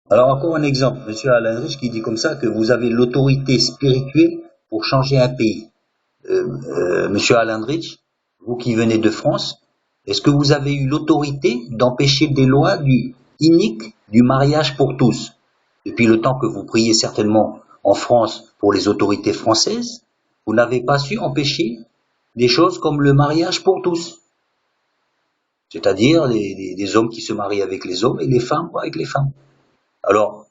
Alors encore un exemple, Monsieur Alain Rich qui dit comme ça que vous avez l'autorité spirituelle pour changer un pays. Monsieur Alain Rich, vous qui venez de France, est-ce que vous avez eu l'autorité d'empêcher des lois iniques du mariage pour tous? Depuis le temps que vous priez certainement en France pour les autorités françaises, vous n'avez pas su empêcher des choses comme le mariage pour tous, c'est-à-dire les hommes qui se marient avec les hommes et les femmes avec les femmes. Alors,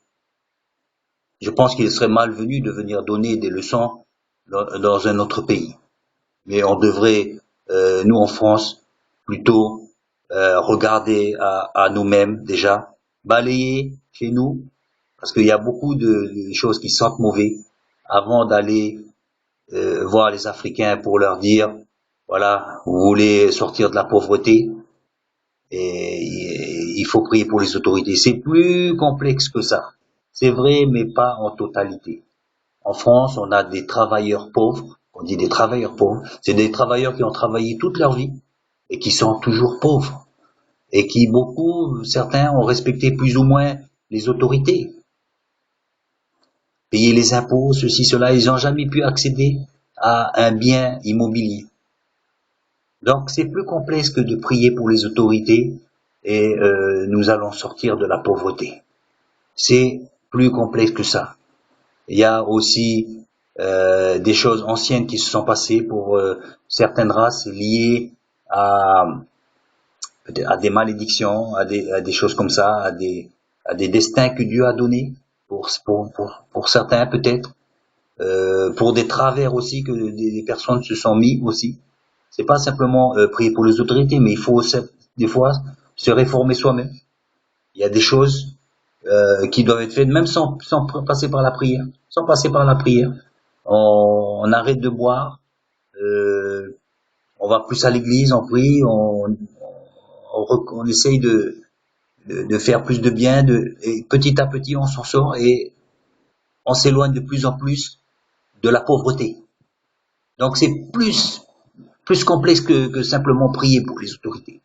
je pense qu'il serait malvenu de venir donner des leçons dans un autre pays. Mais on devrait, nous en France, plutôt regarder à nous-mêmes déjà, balayer chez nous, parce qu'il y a beaucoup de choses qui sentent mauvais, avant d'aller voir les Africains pour leur dire, voilà, vous voulez sortir de la pauvreté, et il faut prier pour les autorités. C'est plus complexe que ça. C'est vrai, mais pas en totalité. En France, on a des travailleurs pauvres. On dit des travailleurs pauvres. C'est des travailleurs qui ont travaillé toute leur vie et qui sont toujours pauvres. Et qui, beaucoup, certains ont respecté plus ou moins les autorités. Payer les impôts, ceci, cela. Ils n'ont jamais pu accéder à un bien immobilier. Donc, c'est plus complexe que de prier pour les autorités et nous allons sortir de la pauvreté. C'est plus complexe que ça. Il y a aussi des choses anciennes qui se sont passées pour certaines races liées à, à des malédictions, à des choses comme ça, à des destins que Dieu a donnés pour certains peut-être, pour des travers aussi que des personnes se sont mis aussi. C'est pas simplement prier pour les autorités, mais il faut des fois se réformer soi-même. Il y a des choses qui doivent être faites même sans passer par la prière. Sans passer par la prière. On arrête de boire, euh, on va plus à l'église, on prie, on essaye de faire plus de bien, et petit à petit on s'en sort et on s'éloigne de plus en plus de la pauvreté. Donc c'est plus complexe que simplement prier pour les autorités.